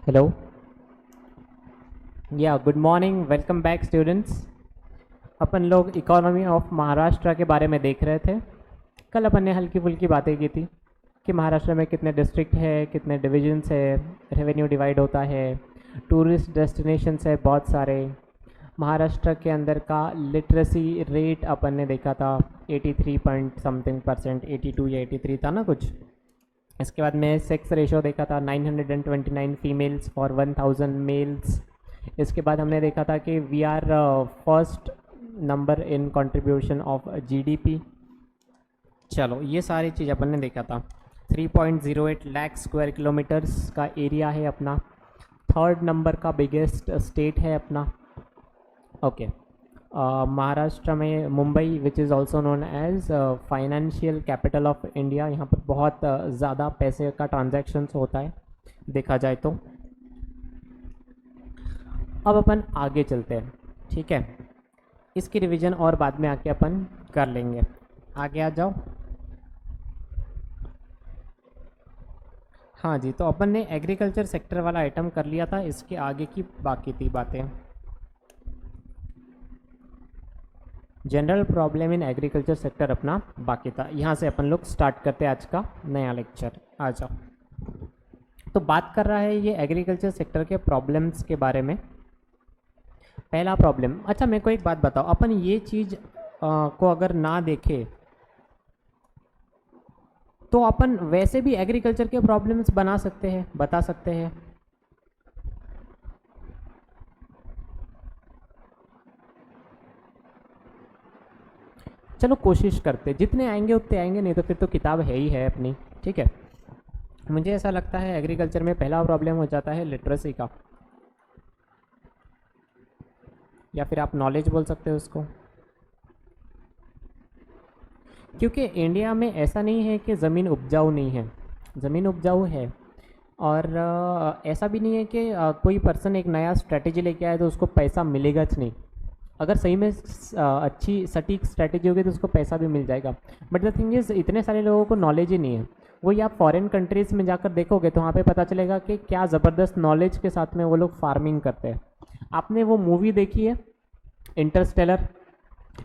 Hello. या good morning, welcome back students. अपन लोग इकोनॉमी ऑफ महाराष्ट्र के बारे में देख रहे थे। कल अपन ने हल्की फुल्की बातें की थी कि महाराष्ट्र में कितने डिस्ट्रिक्ट है, कितने डिविजन्स है, रेवेन्यू डिवाइड होता है, टूरिस्ट डेस्टिनेशंस है बहुत सारे। महाराष्ट्र के अंदर का लिटरेसी रेट अपन ने देखा था 83 पॉइंट समथिंग परसेंट, 82 या 83 था ना कुछ। इसके बाद में सेक्स रेशो देखा था 929 फीमेल्स फॉर 1000 मेल्स। इसके बाद हमने देखा था कि we are first number in contribution of GDP. चलो ये सारी चीज़ अपन ने देखा था। 3.08 लाख स्क्वायर किलोमीटर्स का एरिया है अपना। थर्ड नंबर का बिगेस्ट स्टेट है अपना। ओके। महाराष्ट्र में Mumbai which is also known as financial capital of India, यहाँ पर बहुत ज़्यादा पैसे का ट्रांजैक्शंस होता है देखा जाए तो। अब अपन आगे चलते हैं, ठीक है। इसकी रिवीजन और बाद में आके अपन कर लेंगे। आगे आ जाओ। हाँ जी, तो अपन ने एग्रीकल्चर सेक्टर वाला आइटम कर लिया था, इसके आगे की बाकी थी बातें। General problem in agriculture sector अपना बाकी था। यहाँ से अपन लोग स्टार्ट करते हैं आज का नया लेक्चर। आ जाओ। तो बात कर रहा है ये एग्रीकल्चर सेक्टर के प्रॉब्लम्स के बारे में। पहला प्रॉब्लम, अच्छा मेरे को एक बात बताओ, अपन ये चीज़ को अगर ना देखे तो अपन वैसे भी एग्रीकल्चर के प्रॉब्लम्स बना सकते हैं, बता सकते हैं। चलो कोशिश करते, जितने आएंगे उतने आएंगे, नहीं तो फिर तो किताब है ही है अपनी, ठीक है। मुझे ऐसा लगता है एग्रीकल्चर में पहला प्रॉब्लम हो जाता है लिटरेसी का, या फिर आप नॉलेज बोल सकते हो उसको। क्योंकि इंडिया में ऐसा नहीं है कि ज़मीन उपजाऊ नहीं है, ज़मीन उपजाऊ है। और ऐसा भी नहीं है कि कोई पर्सन एक नया स्ट्रैटेजी लेके आए तो उसको पैसा मिलेगा नहीं। अगर सही में अच्छी सटीक स्ट्रैटेजी होगी तो उसको पैसा भी मिल जाएगा। बट द थिंग इज़, इतने सारे लोगों को नॉलेज ही नहीं है। वही आप फॉरेन कंट्रीज़ में जाकर देखोगे तो वहाँ पे पता चलेगा कि क्या ज़बरदस्त नॉलेज के साथ में वो लोग फार्मिंग करते हैं। आपने वो मूवी देखी है इंटरस्टेलर?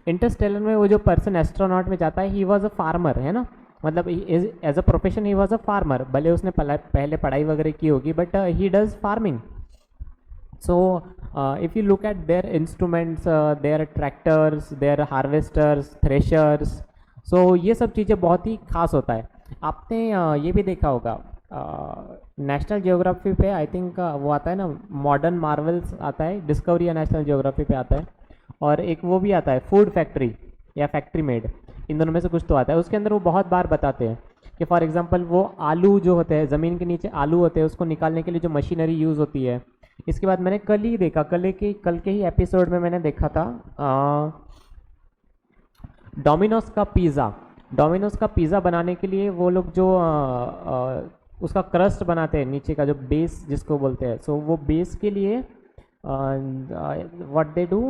इंटरस्टेलर में वो जो पर्सन एस्ट्रोनॉट में जाता है, ही वॉज अ फार्मर, है ना। मतलब एज अ प्रोफेशन ही वॉज अ फार्मर। भले उसने पहले पढ़ाई वगैरह की होगी, but he does farming. So if you look at their instruments, their tractors, their harvesters, threshers, so ये सब चीज़ें बहुत ही खास होता है। आपने ये भी देखा होगा नेशनल जियोग्राफी पे, आई थिंक वो आता है ना, मॉडर्न मार्वल्स आता है, डिस्कवरी या नेशनल जियोग्राफी पे आता है। और एक वो भी आता है फूड फैक्ट्री या फैक्ट्री मेड, इन दोनों में से कुछ तो आता है। उसके अंदर वो बहुत बार बताते हैं कि फॉर एग्जांपल वो आलू जो होते हैं, ज़मीन के नीचे आलू होते हैं, उसको निकालने के लिए जो मशीनरी यूज़ होती है। इसके बाद मैंने कल ही देखा, कल के ही एपिसोड में मैंने देखा था डोमिनोज का पिज़्ज़ा। डोमिनोज का पिज़्ज़ा बनाने के लिए वो लोग जो उसका क्रस्ट बनाते हैं, नीचे का जो बेस जिसको बोलते हैं, सो वो बेस के लिए व्हाट दे डू,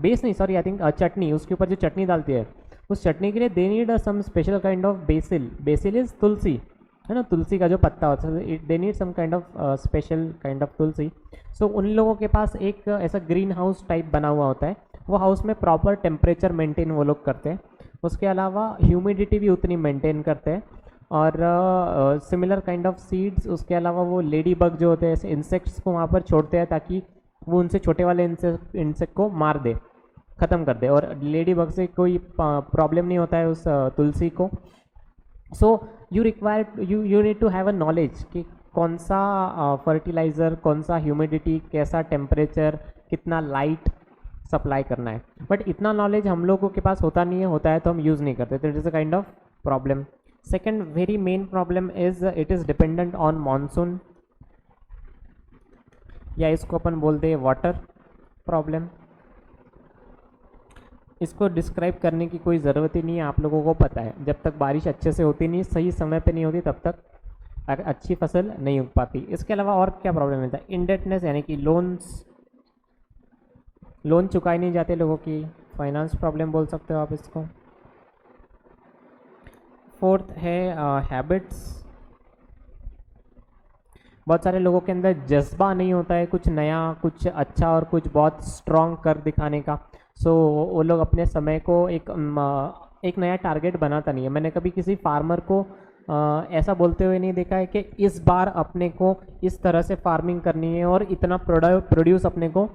बेस नहीं सॉरी, आई थिंक चटनी, उसके ऊपर जो चटनी डालती है, उस चटनी के लिए they need some special kind of basil. Basil is tulsi, है ना, तुलसी का जो पत्ता होता है, they need some kind of special kind of tulsi. So उन लोगों के पास एक ऐसा ग्रीन हाउस टाइप बना हुआ होता है, वो हाउस में प्रॉपर टेम्परेचर मेंटेन वो लोग करते हैं। उसके अलावा ह्यूमिडिटी भी उतनी मेंटेन करते हैं। और सिमिलर काइंड ऑफ सीड्स, उसके अलावा वो लेडी बग जो होते हैं ऐसे इंसेक्ट्स को वहाँ पर छोड़ते हैं ताकि वो उनसे छोटे वाले इंसेक्ट को मार दे, ख़त्म कर दे, और लेडी बग से कोई प्रॉब्लम नहीं होता है उस तुलसी को। So you require you need to have a knowledge कि कौन सा फर्टिलाइज़र, कौन सा ह्यूमिडिटी, कैसा टेम्परेचर, कितना लाइट सप्लाई करना है। बट इतना नॉलेज हम लोगों के पास होता नहीं है, होता है तो हम यूज़ नहीं करते, तो it is a kind of problem. Second very main problem is it is dependent on monsoon, या इसको अपन बोलते हैं वाटर प्रॉब्लम। इसको डिस्क्राइब करने की कोई ज़रूरत ही नहीं है, आप लोगों को पता है। जब तक बारिश अच्छे से होती नहीं, सही समय पे नहीं होती, तब तक अच्छी फसल नहीं उग पाती। इसके अलावा और क्या प्रॉब्लम रहता है? इंडेटनेस, यानी कि लोन चुकाए नहीं जाते लोगों की, फाइनेंस प्रॉब्लम बोल सकते हो आप इसको। फोर्थ है हैबिट्स, बहुत सारे लोगों के अंदर जज्बा नहीं होता है कुछ नया, कुछ अच्छा और कुछ बहुत स्ट्रॉन्ग कर दिखाने का। सो वो लोग अपने समय को एक नया टारगेट बनाता नहीं है। मैंने कभी किसी फार्मर को ऐसा बोलते हुए नहीं देखा है कि इस बार अपने को इस तरह से फार्मिंग करनी है और इतना प्रोड्यूस अपने को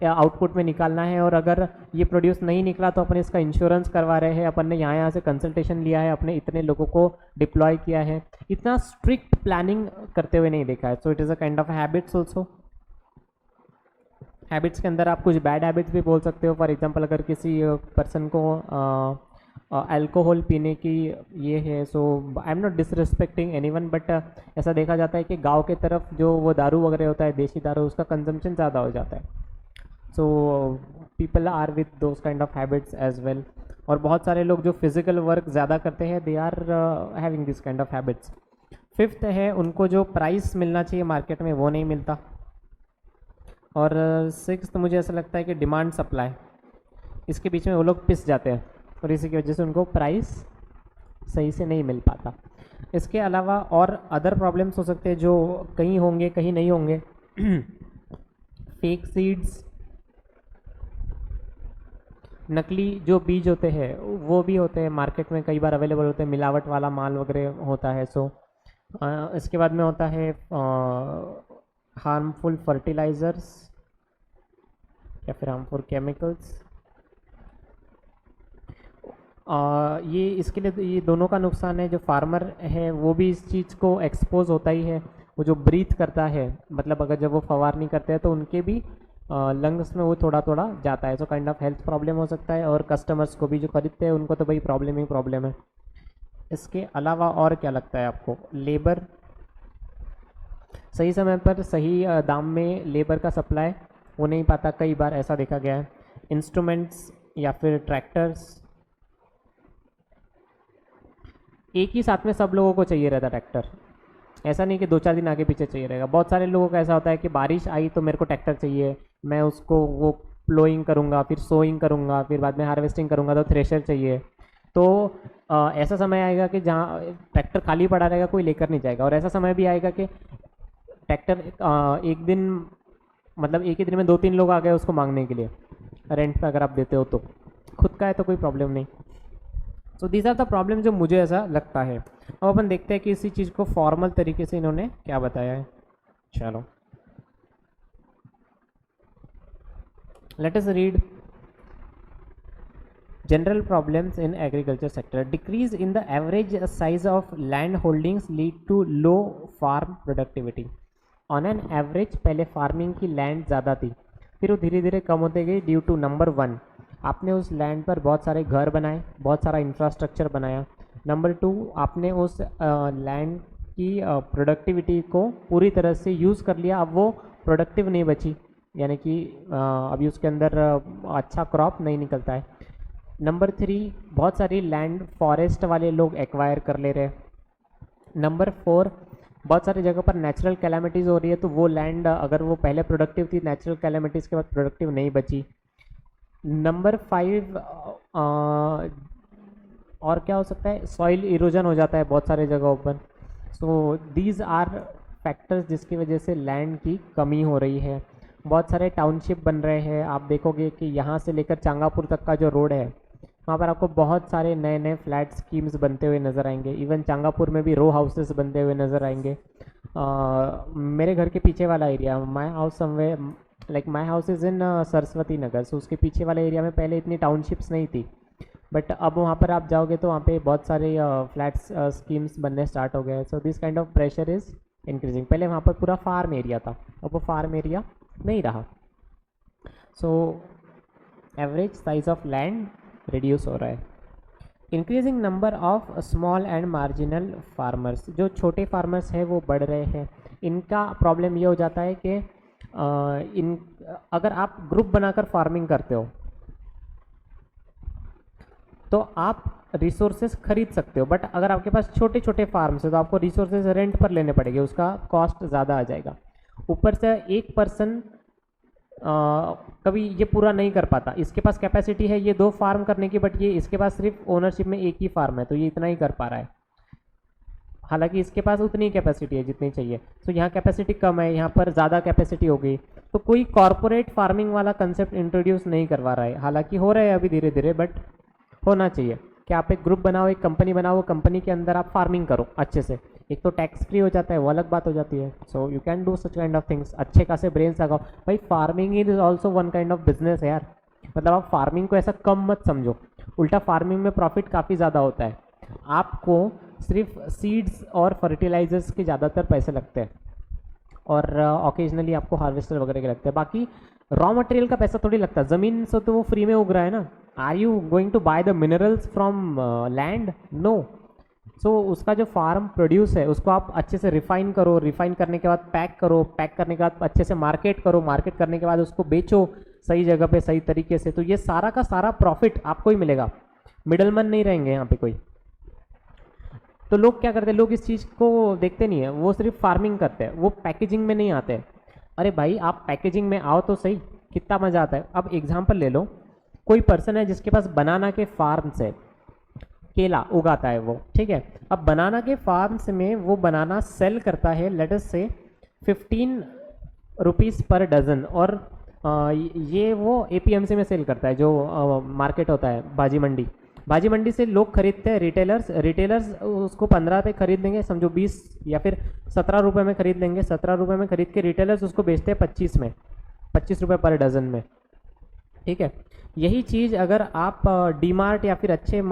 आउटपुट में निकालना है, और अगर ये प्रोड्यूस नहीं निकला तो अपन इसका इंश्योरेंस करवा रहे हैं, अपन ने यहाँ से कंसल्टेशन लिया है, अपने इतने लोगों को डिप्लॉय किया है। इतना स्ट्रिक्ट प्लानिंग करते हुए नहीं देखा है। सो it is a kind of habits also. Habits के अंदर आप कुछ बैड हैबिट्स भी बोल सकते हो। फॉर एग्जांपल अगर किसी पर्सन को अल्कोहल पीने की ये है, so I am not disrespecting anyone, but ऐसा देखा जाता है कि गांव के तरफ जो वो दारू वगैरह होता है, देसी दारू, उसका कंजम्पशन ज़्यादा हो जाता है। So people are with those kind of habits as well. और बहुत सारे लोग जो फिजिकल वर्क ज़्यादा करते हैं, they are having this kind of habits. Fifth है, उनको जो प्राइस मिलना चाहिए मार्केट में वो नहीं मिलता। और सिक्स्थ मुझे ऐसा लगता है कि डिमांड सप्लाई, इसके बीच में वो लोग पिस जाते हैं और इसी की वजह से उनको प्राइस सही से नहीं मिल पाता। इसके अलावा और अदर प्रॉब्लम्स हो सकते हैं जो कहीं होंगे कहीं नहीं होंगे। फेक सीड्स, नकली जो बीज होते हैं वो भी होते हैं मार्केट में, कई बार अवेलेबल होते हैं, मिलावट वाला माल वगैरह होता है। सो इसके बाद में होता है हार्मफुल फर्टिलाइज़र्स या फिर हार्मफुल केमिकल्स। ये इसके लिए ये दोनों का नुकसान है। जो फार्मर है वो भी इस चीज़ को एक्सपोज होता ही है। वो जो ब्रीथ करता है, मतलब अगर जब वो फवारनी करते हैं तो उनके भी लंग्स में वो थोड़ा थोड़ा जाता है। So kind of health problem हो सकता है, और कस्टमर्स को भी जो खरीदते हैं उनको तो भाई प्रॉब्लम ही प्रॉब्लम है। इसके अलावा और क्या लगता है आपको? लेबर, सही समय पर सही दाम में लेबर का सप्लाई हो नहीं पाता, कई बार ऐसा देखा गया है। इंस्ट्रूमेंट्स या फिर ट्रैक्टर्स, एक ही साथ में सब लोगों को चाहिए रहता ट्रैक्टर, ऐसा नहीं कि 2-4 दिन आगे पीछे चाहिए रहेगा। बहुत सारे लोगों का ऐसा होता है कि बारिश आई तो मेरे को ट्रैक्टर चाहिए, मैं उसको वो प्लोइंग करूँगा, फिर सोइंग करूँगा, फिर बाद में हार्वेस्टिंग करूँगा तो थ्रेशर चाहिए। तो ऐसा समय आएगा कि जहाँ ट्रैक्टर खाली पड़ा रहेगा, कोई लेकर नहीं जाएगा। और ऐसा समय भी आएगा कि ट्रैक्टर एक दिन, मतलब एक ही दिन में 2-3 लोग आ गए उसको मांगने के लिए, रेंट पे अगर आप देते हो तो। खुद का है तो कोई प्रॉब्लम नहीं। So these are the problem जो मुझे ऐसा लगता है। अब अपन देखते हैं कि इसी चीज़ को फॉर्मल तरीके से इन्होंने क्या बताया है। चलो let us read general problems in agriculture sector. Decrease in the average size of land holdings lead to low farm productivity. On an average पहले फार्मिंग की लैंड ज़्यादा थी, फिर वो धीरे धीरे कम होते गई ड्यू टू नंबर 1, आपने उस लैंड पर बहुत सारे घर बनाए, बहुत सारा इंफ्रास्ट्रक्चर बनाया। नंबर 2, आपने उस लैंड की प्रोडक्टिविटी को पूरी तरह से यूज़ कर लिया, अब वो प्रोडक्टिव नहीं बची, यानी कि अभी उसके अंदर अच्छा क्रॉप नहीं निकलता है। नंबर 3, बहुत सारी लैंड फॉरेस्ट वाले लोग एक्वायर कर ले रहे। नंबर 4, बहुत सारी जगह पर नेचुरल कैलामिटीज़ हो रही है, तो वो लैंड अगर वो पहले प्रोडक्टिव थी, नेचुरल कैलामिटीज़ के बाद प्रोडक्टिव नहीं बची। नंबर 5, और क्या हो सकता है, सॉइल इरोजन हो जाता है बहुत सारे जगहों पर। सो दीज आर फैक्टर्स जिसकी वजह से लैंड की कमी हो रही है। बहुत सारे टाउनशिप बन रहे हैं, आप देखोगे कि यहाँ से लेकर चांगापुर तक का जो रोड है वहाँ पर आपको बहुत सारे नए नए फ्लैट स्कीम्स बनते हुए नज़र आएंगे। इवन चांगापुर में भी रो हाउसेस बनते हुए नज़र आएंगे। मेरे घर के पीछे वाला area, my house somewhere like my house is in Saraswati Nagar, so उसके पीछे वाले एरिया में पहले इतनी टाउनशिप्स नहीं थी, बट अब वहाँ पर आप जाओगे तो वहाँ पे बहुत सारे फ्लैट्स स्कीम्स बनने स्टार्ट हो गए। So this kind of pressure is increasing. पहले वहाँ पर पूरा फार्म एरिया था, अब वो फार्म एरिया नहीं रहा। So average size of land reduce हो रहा है। Increasing number of small and marginal farmers, जो छोटे फार्मर्स हैं वो बढ़ रहे हैं। इनका प्रॉब्लम ये हो जाता है कि अगर आप ग्रुप बनाकर फार्मिंग करते हो तो आप रिसोर्सेज खरीद सकते हो, बट अगर आपके पास छोटे छोटे फार्म्स है तो आपको रिसोर्सेज रेंट पर लेने पड़ेंगे, उसका कॉस्ट ज़्यादा आ जाएगा। ऊपर से एक पर्सन कभी ये पूरा नहीं कर पाता, इसके पास कैपेसिटी है ये 2 फार्म करने की, बट ये इसके पास सिर्फ ओनरशिप में एक ही फार्म है तो ये इतना ही कर पा रहा है। हालांकि इसके पास उतनी कैपेसिटी है जितनी चाहिए, तो यहाँ कैपेसिटी कम है, यहाँ पर ज़्यादा कैपेसिटी हो गई। तो कोई कॉरपोरेट फार्मिंग वाला कंसेप्ट इंट्रोड्यूस नहीं करवा रहा है, हालांकि हो रहा है अभी धीरे धीरे, बट होना चाहिए कि आप एक ग्रुप बनाओ, एक कंपनी बनाओ, कंपनी के अंदर आप फार्मिंग करो अच्छे से। एक तो टैक्स फ्री हो जाता है, वो अलग बात हो जाती है। So you can do such kind of things, अच्छे खासे ब्रेन्स लगाओ भाई। Farming is also one kind of business है यार, मतलब आप फार्मिंग को ऐसा कम मत समझो, उल्टा फार्मिंग में प्रॉफिट काफ़ी ज़्यादा होता है। आपको सिर्फ सीड्स और फर्टिलाइजर्स के ज़्यादातर पैसे लगते हैं, और ऑकेजनली आपको हार्वेस्टर वगैरह के लगते हैं, बाकी रॉ मटेरियल का पैसा थोड़ी लगता है। ज़मीन से तो वो फ्री में उग रहा है ना। Are you going to buy the minerals from land? No. So उसका जो फार्म प्रोड्यूस है उसको आप अच्छे से रिफाइन करो, रिफाइन करने के बाद पैक करो, पैक करने के बाद अच्छे से मार्केट करो, मार्केट करने के बाद उसको बेचो सही जगह पे सही तरीके से, तो ये सारा का सारा प्रॉफिट आपको ही मिलेगा, मिडलमैन नहीं रहेंगे यहाँ पे कोई। तो लोग क्या करते हैं, लोग इस चीज़ को देखते नहीं है, वो सिर्फ फार्मिंग करते हैं, वो पैकेजिंग में नहीं आते हैं। अरे भाई आप पैकेजिंग में आओ तो सही, कितना मज़ा आता है। अब एग्जांपल ले लो, कोई पर्सन है जिसके पास बनाना के फार्म्स है, केला उगाता है वो, ठीक है। अब बनाना के फार्म्स में वो बनाना सेल करता है लेट अस से 15 रुपीज़ पर डजन, और ये वो एपीएमसी में सेल करता है, जो मार्केट होता है भाजी मंडी। भाजी मंडी से लोग खरीदते हैं, रिटेलर्स उसको 15 पे खरीद लेंगे, समझो 20 या फिर 17 रुपये में खरीद लेंगे। 17 रुपये में खरीद के रिटेलर्स उसको बेचते हैं 25 में, 25 रुपये पर डजन में, ठीक है। यही चीज़ अगर आप डीमार्ट या फिर अच्छे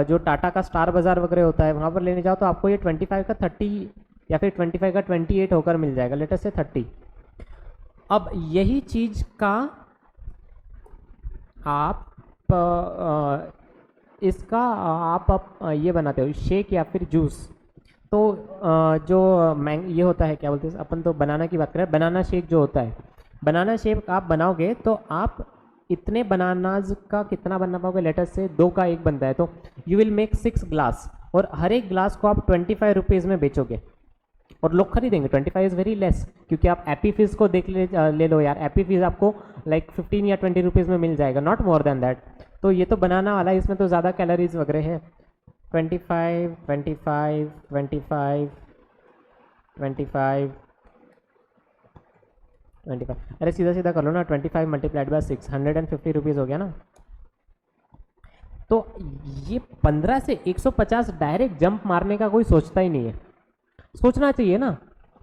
जो टाटा का स्टार बाज़ार वगैरह होता है वहाँ पर लेने जाओ, तो आपको ये 25 का 30 या फिर 25 का 28 होकर मिल जाएगा, लेटेस्ट से 30। अब यही चीज़ का आप इसका आप ये बनाते हो शेक या फिर जूस, तो जो ये होता है, क्या बोलते हैं अपन, तो बनाना की बात करें, बनाना शेक जो होता है, बनाना शेक आप बनाओगे तो आप इतने बनानाज का कितना बना पाओगे, लेटर से 2 का 1 बनता है, तो यू विल मेक 6 ग्लास, और हर एक ग्लास को आप 25 रुपीज़ में बेचोगे और लोग खरीदेंगे। 25 इज़ वेरी लेस, क्योंकि आप एपी फिज को देख ले लो यार, एपी फिज आपको लाइक 15 या 20 रुपीज़ में मिल जाएगा, नॉट मोर देन दैट। तो ये तो बनाना वाला है, इसमें तो ज़्यादा कैलोरीज वगैरह है। 25 25 25 25 25, अरे सीधा सीधा कर लो ना, 25 मल्टीप्लाइड बाय 6, 150 रुपीज़ हो गया ना। तो ये 15 से 150 डायरेक्ट जंप मारने का कोई सोचता ही नहीं है। सोचना चाहिए ना,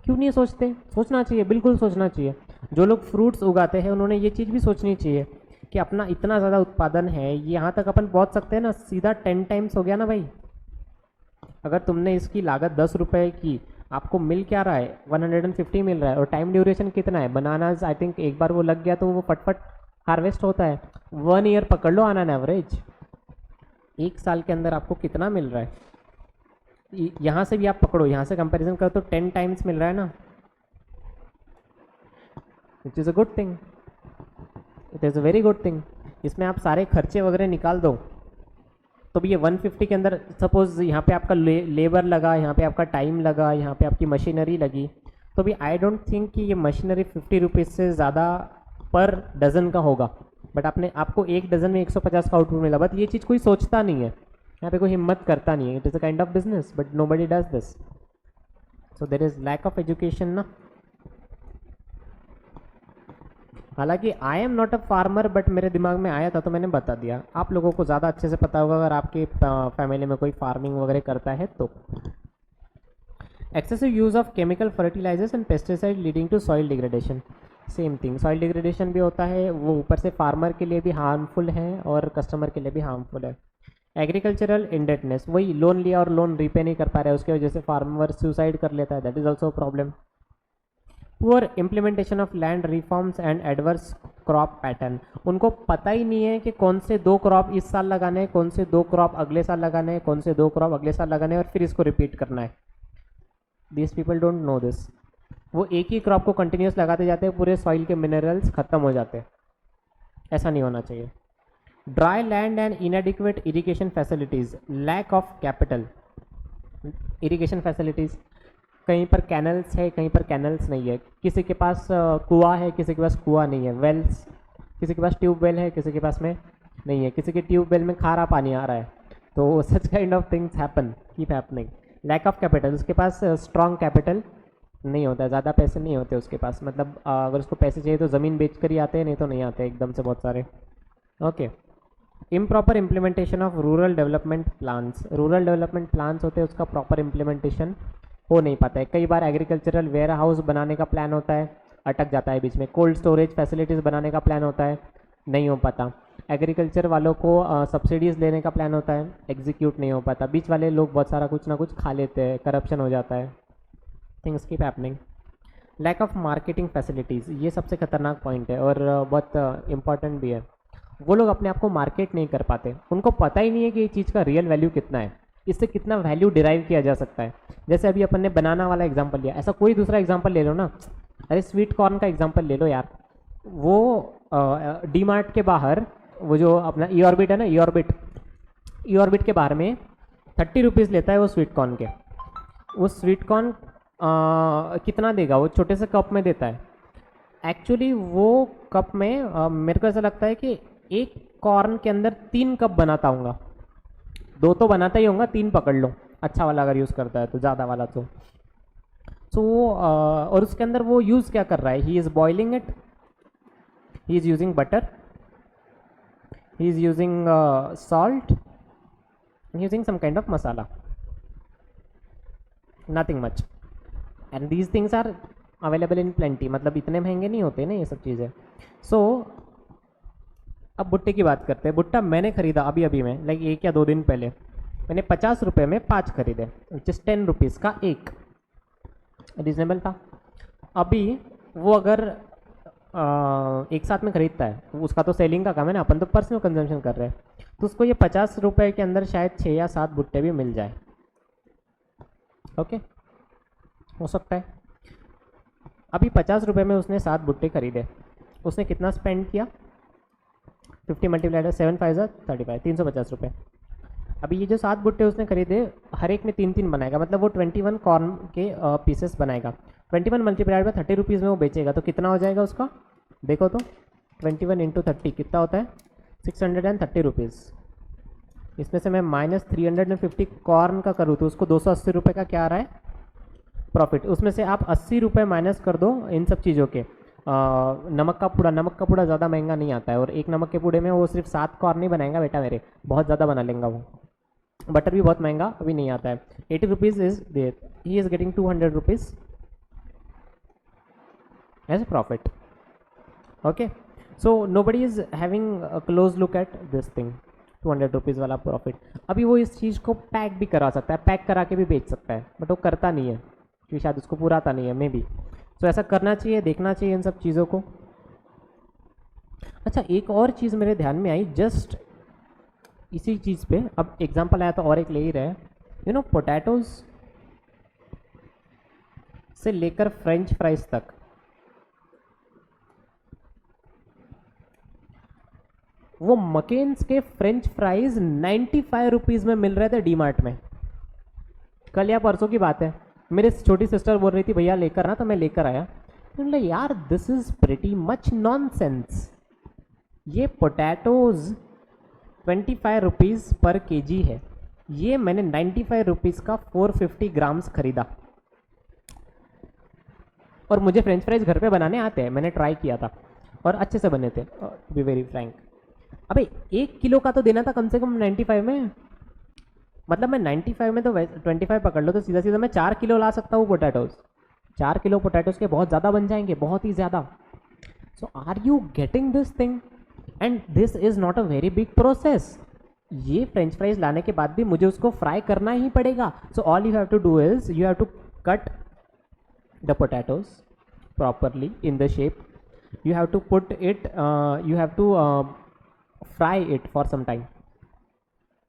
क्यों नहीं सोचते? सोचना चाहिए, बिल्कुल सोचना चाहिए। जो लोग फ्रूट्स उगाते हैं उन्होंने ये चीज़ भी सोचनी चाहिए कि अपना इतना ज़्यादा उत्पादन है, यहाँ तक अपन पहुँच सकते हैं ना, सीधा 10 टाइम्स हो गया ना भाई। अगर तुमने इसकी लागत 10 रुपये की, आपको मिल क्या रहा है, 150 मिल रहा है, और टाइम ड्यूरेशन कितना है, बनानाज आई थिंक एक बार वो लग गया तो वो फटफट हार्वेस्ट होता है। 1 ईयर पकड़ लो ऑन एन एवरेज, 1 साल के अंदर आपको कितना मिल रहा है। यहाँ से भी आप पकड़ो, यहाँ से कंपैरिजन करो तो 10 टाइम्स मिल रहा है ना, which is a good thing, it is a very good thing. इसमें आप सारे खर्चे वगैरह निकाल दो तो भी ये 150 के अंदर, सपोज यहाँ पे आपका लेबर लगा, यहाँ पे आपका टाइम लगा, यहाँ पे आपकी मशीनरी लगी, तो भी आई डोंट थिंक कि ये मशीनरी 50 रुपीज़ से ज़्यादा पर डज़न का होगा। बट आपको 1 डज़न में 150 का आउटपुट मिला, बट ये चीज़ कोई सोचता नहीं है, यहाँ पे कोई हिम्मत करता नहीं है। It is a kind of business but nobody does this, so there is lack of education ना। हालांकि I am not a farmer, but मेरे दिमाग में आया था तो मैंने बता दिया। आप लोगों को ज़्यादा अच्छे से पता होगा अगर आपके फैमिली में कोई फार्मिंग वगैरह करता है तो। Excessive use of chemical fertilizers and pesticide leading to soil degradation, same thing, soil degradation भी होता है, वो ऊपर से फार्मर के लिए भी हार्मफुल है और कस्टमर के लिए भी हार्मफुल है। एग्रीकल्चरल इंडेटनेस, वही लोन लिया और लोन रीपे नहीं कर पा रहा है, उसकी वजह से फार्मर सुसाइड कर लेता है, that is also problem. Poor implementation of land reforms and adverse crop pattern, उनको पता ही नहीं है कि कौन से 2 क्रॉप इस साल लगाने हैं, कौन से 2 क्रॉप अगले साल लगाने हैं, कौन से 2 क्रॉप अगले साल लगाने हैं और फिर इसको रिपीट करना है। This people don't know this. वो एक ही क्रॉप को कंटिन्यूस लगाते जाते हैं, पूरे सॉइल के मिनरल्स खत्म हो जाते हैं। ऐसा नहीं होना चाहिए। Dry land and inadequate irrigation facilities, lack of capital. Irrigation facilities, कहीं पर कैनल्स है, कहीं पर कैनल्स नहीं है, किसी के पास कुआं है, किसी के पास कुआं नहीं है, वेल्स, किसी के पास ट्यूबवेल है, किसी के पास में नहीं है, किसी के ट्यूबवेल में खारा पानी आ रहा है। तो such kind of things happen, keep happening. Lack of capital, उसके पास स्ट्रॉन्ग कैपिटल नहीं होता है, ज़्यादा पैसे नहीं होते उसके पास, मतलब अगर उसको पैसे चाहिए तो ज़मीन बेच कर ही आते हैं, नहीं तो नहीं आते एकदम से बहुत सारे। Okay. Improper implementation of rural development plans, rural development plans होते हैं, उसका प्रॉपर इम्प्लीमेंटेशन हो नहीं पाता है। कई बार एग्रीकल्चरल वेयर हाउस बनाने का प्लान होता है, अटक जाता है बीच में। कोल्ड स्टोरेज फैसिलिटीज़ बनाने का प्लान होता है, नहीं हो पाता। एग्रीकल्चर वालों को सब्सिडीज़ लेने का प्लान होता है, एग्जीक्यूट नहीं हो पाता। बीच वाले लोग बहुत सारा कुछ ना कुछ खा लेते हैं, करप्शन हो जाता है, things keep happening. Lack of marketing facilities, ये सबसे खतरनाक पॉइंट है और बहुत इम्पॉर्टेंट भी है। वो लोग अपने आप को मार्केट नहीं कर पाते, उनको पता ही नहीं है कि ये चीज़ का रियल वैल्यू कितना है, इससे कितना वैल्यू डिराइव किया जा सकता है। जैसे अभी अपन ने बनाना वाला एग्जांपल लिया, ऐसा कोई दूसरा एग्जांपल ले लो ना। अरे स्वीट कॉर्न का एग्जांपल ले लो यार, वो डी मार्ट के बाहर वो जो अपना ई ऑर्बिट है ना, ई ऑर्बिट के बाहर में 30 रुपीज़ लेता है वो स्वीट कॉर्न के। वो स्वीट कॉर्न कितना देगा, वो छोटे से कप में देता है। एक्चुअली वो कप में मेरे को ऐसा लगता है कि एक कॉर्न के अंदर 3 कप बनाता हूँगा, 2 तो बनाता ही होगा, 3 पकड़ लो अच्छा वाला अगर यूज़ करता है तो, ज़्यादा वाला तो। सो और उसके अंदर वो यूज़ क्या कर रहा है, he is boiling it, he is using butter, he is using salt, using some kind of masala, nothing much, and these things are available in plenty, मतलब इतने महंगे नहीं होते ना ये सब चीज़ें। सो अब भुट्टे की बात करते हैं। भुट्टा मैंने खरीदा अभी अभी में, लाइक 1 या 2 दिन पहले, मैंने 50 रुपये में 5 खरीदे, विच इज़ 10 रुपीज़ का एक, रीजनेबल था। अभी वो अगर एक साथ में खरीदता है, उसका तो सेलिंग का काम है ना, अपन तो पर्सनल कंजम्पशन कर रहे हैं, तो उसको ये 50 रुपये के अंदर शायद 6 या 7 भुट्टे भी मिल जाए। ओके, हो सकता है। अभी 50 रुपये में उसने 7 भुट्टे खरीदे, उसने कितना स्पेंड किया, 50 मल्टीप्लाइड 7 5 35, 350 रुपये। अभी ये जो 7 भुट्टे उसने खरीदे, हर एक में 3-3 बनाएगा, मतलब वो 21 कॉर्न के पीसेस बनाएगा। 21 मल्टीप्लाइड बाय 30 रुपीज़ में वो बेचेगा, तो कितना हो जाएगा उसका, देखो तो 21 इंटू 30 कितना होता है, 630 रुपीज़। इसमें से मैं -350 कॉर्न का करूँ तो उसको 280 रुपये का क्या आ रहा है, प्रॉफिट। उसमें से आप 80 रुपये माइनस कर दो इन सब चीज़ों के। नमक का पूड़ा ज़्यादा महंगा नहीं आता है, और एक नमक के पूड़े में वो सिर्फ 7 कॉर्न नहीं बनाएगा बेटा मेरे, बहुत ज़्यादा बना लेगा वो। बटर भी बहुत महंगा अभी नहीं आता है। 80 rupees is there, he is getting 200 rupees as profit. Okay, so nobody is having a close look at this thing, 200 rupees वाला प्रॉफिट। अभी वो इस चीज़ को पैक भी करा सकता है, पैक करा के भी बेच सकता है, बट वो करता नहीं है क्योंकि शायद उसको पूरा आता नहीं है, मे बी। तो ऐसा करना चाहिए, देखना चाहिए इन सब चीज़ों को। अच्छा, एक और चीज़ मेरे ध्यान में आई जस्ट इसी चीज़ पे, अब एग्जांपल आया तो और एक ले ही रहे, यू नो पोटैटोज से लेकर फ्रेंच फ्राइज तक, वो मकेन्स के फ्रेंच फ्राइज 95 रुपीज़ में मिल रहे थे डी मार्ट में। कल या परसों की बात है, मेरी छोटी सिस्टर बोल रही थी भैया लेकर ना, तो मैं लेकर आया। तो यार this is pretty much nonsense, ये पोटैटोज 25 रुपीज़ पर केजी है, ये मैंने 95 रुपीज़ का 450 ग्राम्स खरीदा। और मुझे फ्रेंच फ्राइज घर पे बनाने आते हैं, मैंने ट्राई किया था और अच्छे से बने थे, टू बी वेरी फ्रैंक। अबे 1 किलो का तो देना था कम से कम 95 में, मतलब मैं 95 में तो 25 पकड़ लो, तो सीधा सीधा मैं 4 किलो ला सकता हूँ पोटैटोज। 4 किलो पोटैटोज के बहुत ज़्यादा बन जाएंगे, बहुत ही ज़्यादा। So are you getting this thing, and this is not a very big process. ये फ्रेंच फ्राइज लाने के बाद भी मुझे उसको फ्राई करना ही पड़ेगा। So all you have to do is you have to cut the potatoes properly in the shape, you have to put it you have to fry it for some time,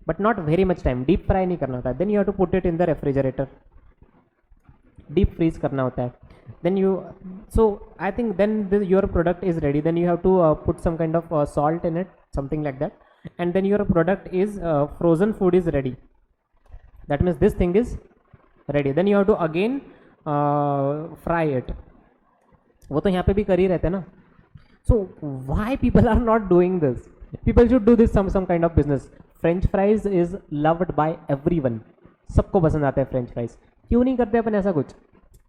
but not very much time, deep fry नहीं करना होता है। then you have to put it in the refrigerator, deep freeze करना होता है। then you, so I think then your product is ready, then you have to put some kind of salt in it, something like that, and then your product is frozen food is ready, that means this thing is ready, then you have to again fry it. वो तो यहाँ पे भी कर ही रहते ना। So why people are not doing this, people should do this some kind of business. French fries is loved by everyone, सबको पसंद आता है फ्रेंच फ्राइज। क्यों नहीं करते अपन ऐसा कुछ?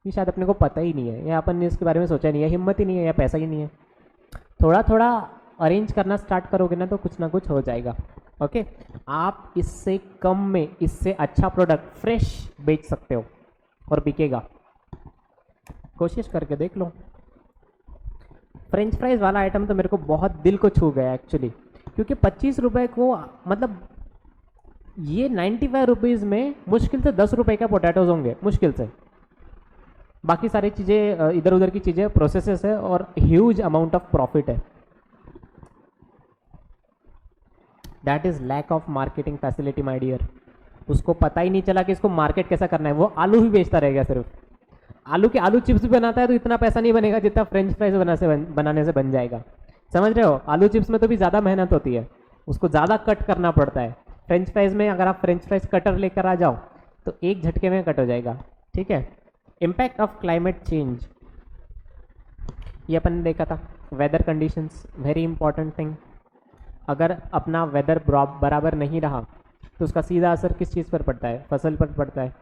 ये शायद अपने को पता ही नहीं है, या अपन ने इसके बारे में सोचा नहीं है, हिम्मत ही नहीं है, या पैसा ही नहीं है। थोड़ा थोड़ा अरेंज करना स्टार्ट करोगे ना तो कुछ ना कुछ हो जाएगा। ओके, आप इससे कम में इससे अच्छा प्रोडक्ट फ्रेश बेच सकते हो और बिकेगा। कोशिश करके देख लो। फ्रेंच फ्राइज वाला आइटम तो मेरे को बहुत दिल को छू गया एक्चुअली, क्योंकि 25 रुपये को, मतलब ये 95 रुपीज़ में मुश्किल से 10 रुपये का पोटैटोज होंगे, मुश्किल से। बाकी सारी चीज़ें इधर उधर की चीज़ें प्रोसेसेस है और ह्यूज अमाउंट ऑफ प्रॉफिट है। That is lack of marketing facility my dear. उसको पता ही नहीं चला कि इसको मार्केट कैसा करना है। वो आलू ही बेचता रहेगा सिर्फ। आलू के आलू चिप्स भी बनाता है तो इतना पैसा नहीं बनेगा जितना फ्रेंच फ्राइज बनाने से बन जाएगा। समझ रहे हो? आलू चिप्स में तो भी ज़्यादा मेहनत होती है, उसको ज़्यादा कट करना पड़ता है। फ्रेंच फ्राइज में अगर आप फ्रेंच फ्राइज कटर लेकर आ जाओ तो एक झटके में कट हो जाएगा। ठीक है। इम्पैक्ट ऑफ क्लाइमेट चेंज, ये अपन ने देखा था। Weather conditions, very important thing. अगर अपना वेदर बराबर नहीं रहा तो उसका सीधा असर किस चीज़ पर पड़ता है? फसल पर पड़ता है।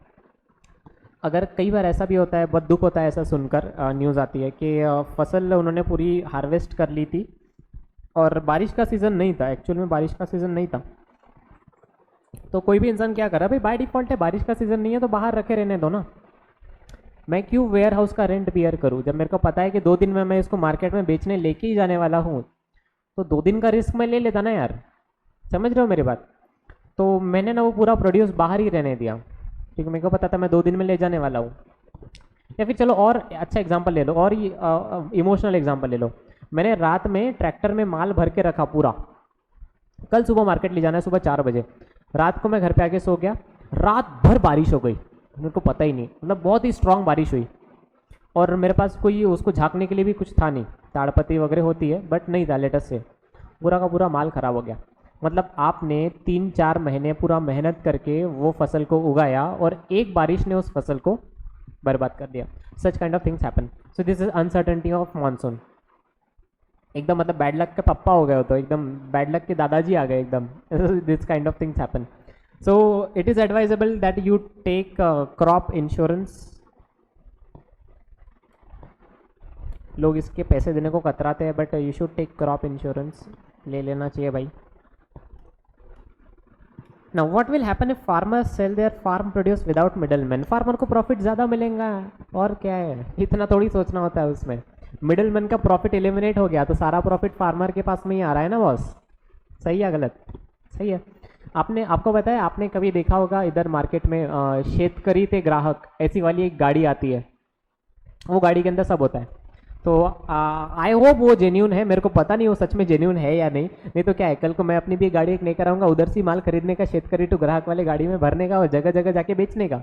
अगर कई बार ऐसा भी होता है, बहुत दुख होता है ऐसा सुनकर, न्यूज़ आती है कि फसल उन्होंने पूरी हार्वेस्ट कर ली थी और बारिश का सीज़न नहीं था, एक्चुअल में बारिश का सीज़न नहीं था। तो कोई भी इंसान क्या कर रहा है, भाई बाय डिफ़ॉल्ट है बारिश का सीज़न नहीं है तो बाहर रखे रहने दो ना। मैं क्यों वेयर हाउस का रेंट बियर करूँ जब मेरे को पता है कि 2 दिन में मैं इसको मार्केट में बेचने लेके ही जाने वाला हूँ। तो 2 दिन का रिस्क मैं ले लेता ना यार। समझ रहे हो मेरी बात? तो मैंने ना वो पूरा प्रोड्यूस बाहर ही रहने दिया, क्योंकि मेरे को पता था मैं 2 दिन में ले जाने वाला हूँ। या फिर चलो और अच्छा एग्जांपल ले लो, और इमोशनल एग्जांपल ले लो। मैंने रात में ट्रैक्टर में माल भर के रखा पूरा, कल सुबह मार्केट ले जाना है सुबह 4 बजे। रात को मैं घर पे आके सो गया, रात भर बारिश हो गई, मेरे को पता ही नहीं, मतलब बहुत ही स्ट्रांग बारिश हुई। और मेरे पास कोई उसको झाँकने के लिए भी कुछ था नहीं, ताड़पत्री वगैरह होती है बट नहीं था लेटेस्ट से। पूरा का पूरा माल ख़राब हो गया। मतलब आपने 3-4 महीने पूरा मेहनत करके वो फसल को उगाया और एक बारिश ने उस फसल को बर्बाद कर दिया। सच kind of things happen. So this is uncertainty of monsoon. एकदम मतलब बैड लक के पप्पा हो गए हो तो एकदम बैड लक के दादाजी आ गए एकदम। This kind of things happen. So it is advisable that you take crop insurance. लोग इसके पैसे देने को कतराते हैं but you should take crop insurance, ले लेना चाहिए भाई। Now what will happen if farmers sell their farm produce without middlemen? Farmer को प्रॉफिट ज़्यादा मिलेगा और क्या है, इतना थोड़ी सोचना होता है उसमें। मिडलमैन का प्रॉफिट एलिमिनेट हो गया तो सारा प्रॉफिट फार्मर के पास में ही आ रहा है ना बॉस। सही है गलत? सही है। आपको पता है, आपने कभी देखा होगा इधर मार्केट में शेतकरी थे ग्राहक ऐसी वाली एक गाड़ी आती है, वो गाड़ी के अंदर सब होता है। तो आई होप वो जेन्यून है, मेरे को पता नहीं वो सच में जेन्यून है या नहीं। नहीं तो क्या है, कल को मैं अपनी भी गाड़ी एक लेकर आऊँगा, उधर से माल खरीदने का, शेतकरी टू ग्राहक वाले गाड़ी में भरने का और जगह जगह जाके बेचने का।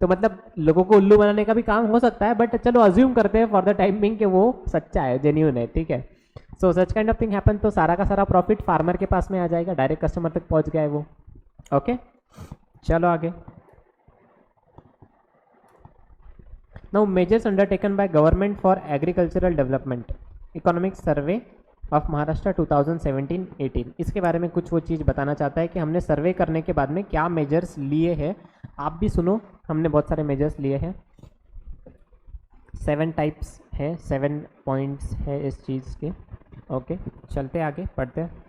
तो मतलब लोगों को उल्लू बनाने का भी काम हो सकता है, बट चलो अज्यूम करते हैं फॉर द टाइम बिंग कि वो सच्चा है, जेन्यून है। ठीक है। So such kind of thing happen. तो सारा का सारा प्रॉफिट फार्मर के पास में आ जाएगा, डायरेक्ट कस्टमर तक पहुँच गया है वो। ओके, चलो आगे। Now measures undertaken by government for agricultural development, economic survey of Maharashtra 2017-18। इसके बारे में कुछ वो चीज़ बताना चाहता है कि हमने सर्वे करने के बाद में क्या मेजर्स लिए हैं। आप भी सुनो, हमने बहुत सारे मेजर्स लिए हैं। 7 टाइप्स है, 7 पॉइंट्स है इस चीज़ के। ओके, चलते आगे पढ़ते हैं।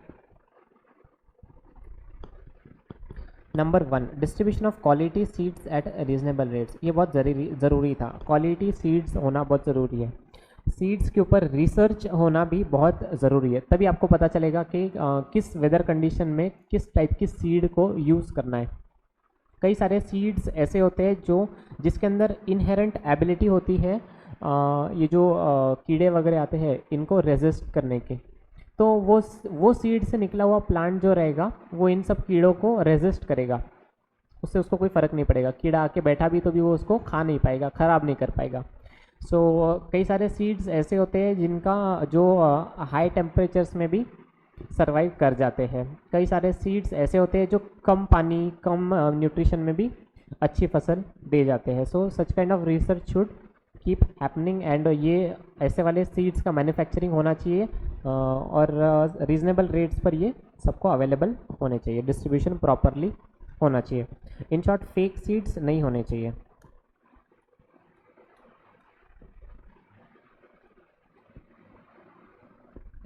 Number 1, distribution of quality seeds eight reasonable rates. ये बहुत ज़रूरी था, क्वालिटी सीड्स होना बहुत ज़रूरी है। सीड्स के ऊपर रिसर्च होना भी बहुत ज़रूरी है, तभी आपको पता चलेगा कि किस वेदर कंडीशन में किस टाइप की सीड को यूज़ करना है। कई सारे सीड्स ऐसे होते हैं जिसके अंदर इनहेरेंट एबिलिटी होती है ये जो कीड़े वगैरह आते हैं इनको रेजिस्ट करने के। तो वो सीड से निकला हुआ प्लांट जो रहेगा वो इन सब कीड़ों को रेजिस्ट करेगा, उससे उसको कोई फ़र्क नहीं पड़ेगा। कीड़ा आके बैठा भी तो भी वो उसको खा नहीं पाएगा, ख़राब नहीं कर पाएगा। सो कई सारे सीड्स ऐसे होते हैं जिनका जो हाई टेम्परेचर्स में भी सर्वाइव कर जाते हैं। कई सारे सीड्स ऐसे होते हैं जो कम पानी कम न्यूट्रिशन में भी अच्छी फसल दे जाते हैं। So such kind of research should keep happening and ये ऐसे वाले सीड्स का मैन्युफैक्चरिंग होना चाहिए और रीजनेबल रेट्स पर ये सबको अवेलेबल होने चाहिए। डिस्ट्रीब्यूशन प्रॉपरली होना चाहिए। इन शॉर्ट फेक सीड्स नहीं होने चाहिए।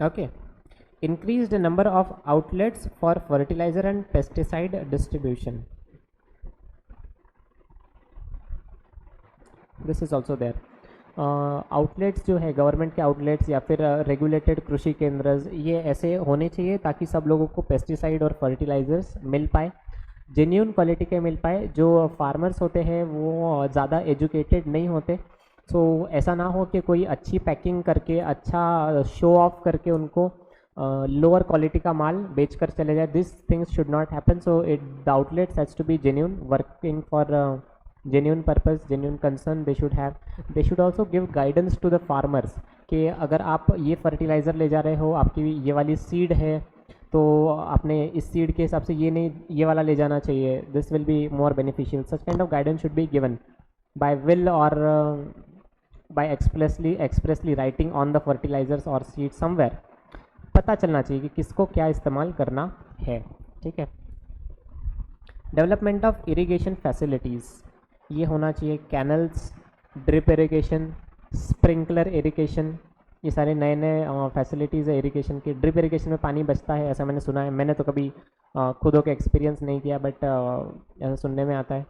Okay, increase the number of outlets for fertilizer and pesticide distribution, this is also there। Outlets जो है गवर्नमेंट के आउटलेट्स या फिर रेगुलेटेड कृषि केंद्र, ये ऐसे होने चाहिए ताकि सब लोगों को पेस्टिसाइड और फर्टिलाइजर्स मिल पाए, जेन्यून क्वालिटी के मिल पाए। जो फार्मर्स होते हैं वो ज़्यादा एजुकेटेड नहीं होते, सो ऐसा ना हो कि कोई अच्छी पैकिंग करके अच्छा शो ऑफ करके उनको लोअर क्वालिटी का माल बेच कर चले जाए। This things should not happen. So it the outlets has to be genuine, working for genuine purpose, genuine concern they should have। they should also give guidance to the farmers कि अगर आप ये fertiliser ले जा रहे हो, आपकी ये वाली सीड है, तो आपने इस सीड के हिसाब से ये नहीं, ये वाला ले जाना चाहिए, this will be more beneficial. Such kind of guidance should be given by will or by expressly writing on the fertilizers or seed somewhere. पता चलना चाहिए कि किसको क्या इस्तेमाल करना है, ठीक है। डेवलपमेंट ऑफ इरिगेशन फैसिलिटीज़, ये होना चाहिए। Canals, drip irrigation, sprinkler irrigation, ये सारे नए नए फैसिलिटीज़ है इरिगेशन की। ड्रिप इरिगेशन में पानी बचता है ऐसा मैंने सुना है, मैंने तो कभी खुद होकर एक्सपीरियंस नहीं किया, बट ऐसा सुनने में आता है।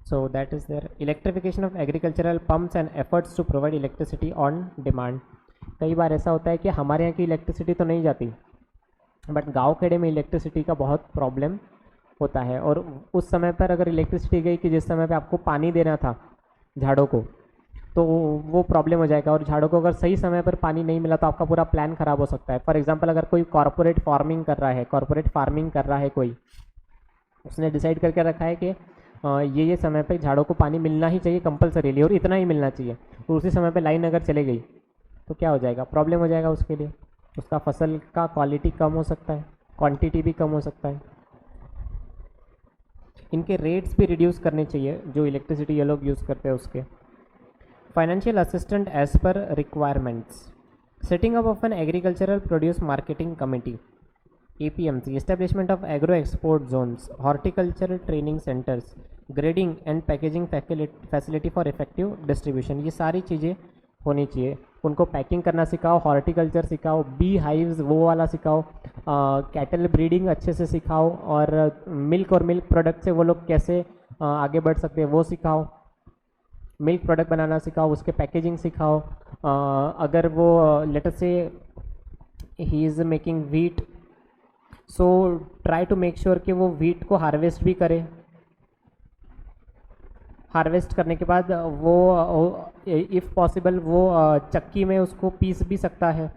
So that is there. Electrification of agricultural pumps and efforts to provide electricity on demand. कई बार ऐसा होता है कि हमारे यहाँ की इलेक्ट्रिसिटी तो नहीं जाती, बट गाँव खेड़े में इलेक्ट्रिसिटी का बहुत प्रॉब्लम होता है, और उस समय पर अगर इलेक्ट्रिसिटी गई कि जिस समय पे आपको पानी देना था झाड़ों को, तो वो प्रॉब्लम हो जाएगा। और झाड़ों को अगर सही समय पर पानी नहीं मिला तो आपका पूरा प्लान ख़राब हो सकता है। फॉर एग्जांपल, अगर कोई कॉरपोरेट फार्मिंग कर रहा है कोई, उसने डिसाइड करके रखा है कि ये समय पे झाड़ों को पानी मिलना ही चाहिए कंपलसरीली, और इतना ही मिलना चाहिए, तो उसी समय पे लाइन अगर चले गई तो क्या हो जाएगा, प्रॉब्लम हो जाएगा उसके लिए। उसका फसल का क्वालिटी कम हो सकता है, क्वांटिटी भी कम हो सकता है। इनके रेट्स भी रिड्यूस करने चाहिए जो इलेक्ट्रिसिटी ये लोग यूज़ करते हैं उसके। Financial assistant as per requirements. Setting up of an agricultural produce marketing committee, APMC, establishment of agro export zones, horticultural training centres, grading and packaging facility for effective distribution, ये सारी चीज़ें होनी चाहिए। उनको पैकिंग करना सिखाओ, हॉर्टिकल्चर सिखाओ, bee hives वो वाला सिखाओ, कैटल ब्रीडिंग अच्छे से सिखाओ, और मिल्क और मिल्क प्रोडक्ट से वो लोग कैसे आगे बढ़ सकते हैं वो सिखाओ। मिल्क प्रोडक्ट बनाना सिखाओ, उसके पैकेजिंग सिखाओ। अगर वो let us say he is making wheat, so try to make sure कि वो व्हीट को हार्वेस्ट भी करे। हार्वेस्ट करने के बाद वो इफ़ पॉसिबल वो चक्की में उसको पीस भी सकता है,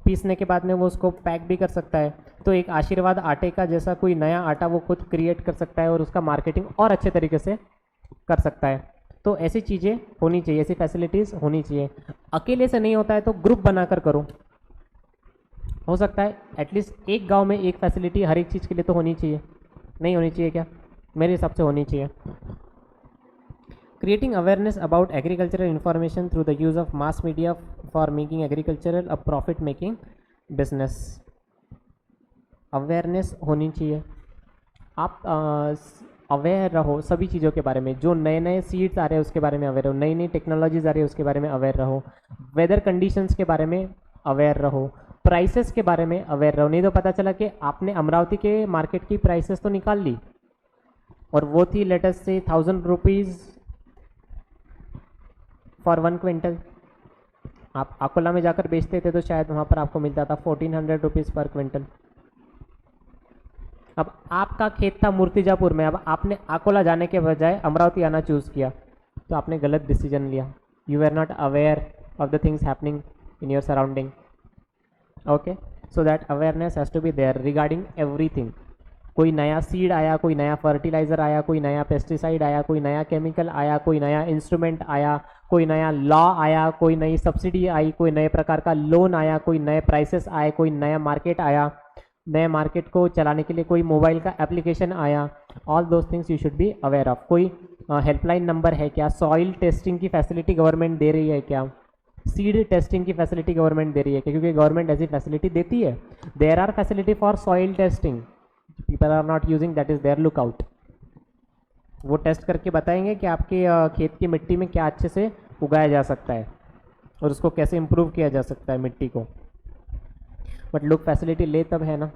पीसने के बाद में वो उसको पैक भी कर सकता है। तो एक आशीर्वाद आटे का जैसा कोई नया आटा वो खुद क्रिएट कर सकता है और उसका मार्केटिंग और अच्छे तरीके से कर सकता है। तो ऐसी चीज़ें होनी चाहिए, ऐसी फैसिलिटीज़ होनी चाहिए। अकेले से नहीं होता है तो ग्रुप बनाकर करो, हो सकता है एटलीस्ट एक गांव में एक फैसिलिटी हर एक चीज़ के लिए तो होनी चाहिए। नहीं होनी चाहिए क्या? मेरे हिसाब से होनी चाहिए। Creating awareness about agricultural information through the use of mass media for making agricultural a profit making business। Awareness होनी चाहिए, आप अवेयर रहो सभी चीज़ों के बारे में। जो नए नए सीड्स आ रहे हैं उसके बारे में अवेयर रहो, नई नई टेक्नोलॉजीज आ रही है उसके बारे में अवेयर रहो, वेदर कंडीशंस के बारे में अवेयर रहो, प्राइसेस के बारे में अवेयर रहो। नहीं तो पता चला कि आपने अमरावती के मार्केट की प्राइसेस तो निकाल ली और वो थी लेटेस्ट से 1000 रुपीज़ फॉर 1 क्विंटल। आप अकोला में जाकर बेचते थे तो शायद वहाँ पर आपको मिलता था 1400 रुपीज़ पर क्विंटल। अब आपका खेत था मूर्तिजापुर में, अब आपने अकोला जाने के बजाय अमरावती आना चूज़ किया, तो आपने गलत डिसीजन लिया। You are not aware of the things happening in your surrounding. Okay, so that awareness has to be there regarding everything. कोई नया सीड आया, कोई नया फर्टिलाइज़र आया, कोई नया पेस्टिसाइड आया, कोई नया केमिकल आया, कोई नया इंस्ट्रूमेंट आया, कोई नया लॉ आया, कोई नई सब्सिडी आई, कोई नए प्रकार का लोन आया, कोई नए प्राइसेस आए, कोई नया मार्केट आया, नए मार्केट को चलाने के लिए कोई मोबाइल का एप्लीकेशन आया। All those things you should be aware of. कोई हेल्पलाइन नंबर है क्या? सॉइल टेस्टिंग की फैसिलिटी गवर्नमेंट दे रही है क्या? सीड टेस्टिंग की फैसिलिटी गवर्नमेंट दे रही है क्या? क्योंकि गवर्नमेंट ऐसी फैसिलिटी देती है। There are facility for soil testing, people are not using, that is their lookout. वो टेस्ट करके बताएंगे कि आपके खेत की मिट्टी में क्या अच्छे से उगाया जा सकता है और उसको कैसे इम्प्रूव किया जा सकता है मिट्टी को। बट लोग फैसिलिटी ले तब है ना।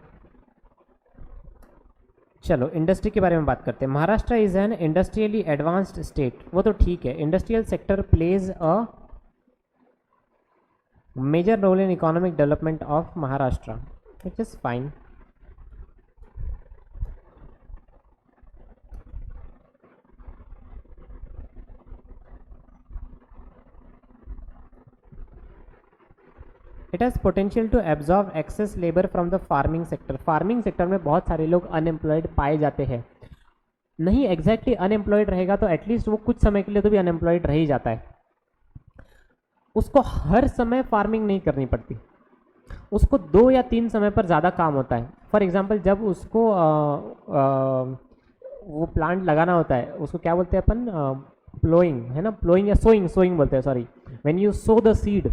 चलो इंडस्ट्री के बारे में बात करते हैं। Maharashtra is an industrially advanced state, वो तो ठीक है, industrial sector plays a major role in economic development of Maharashtra, which is fine. It has potential to absorb excess labour from the farming sector. Farming sector में बहुत सारे लोग unemployed पाए जाते हैं। नहीं एग्जैक्टली अनएम्प्लॉयड रहेगा तो एटलीस्ट वो कुछ समय के लिए तो भी अनएम्प्लॉयड रह ही जाता है। उसको हर समय फार्मिंग नहीं करनी पड़ती, उसको 2 या 3 समय पर ज़्यादा काम होता है। फॉर एग्जांपल जब उसको वो प्लांट लगाना होता है, उसको क्या बोलते हैं अपन, प्लोइंग है ना, प्लोइंग या सोइंग, सोइंग बोलते हैं sorry, when you so the seed,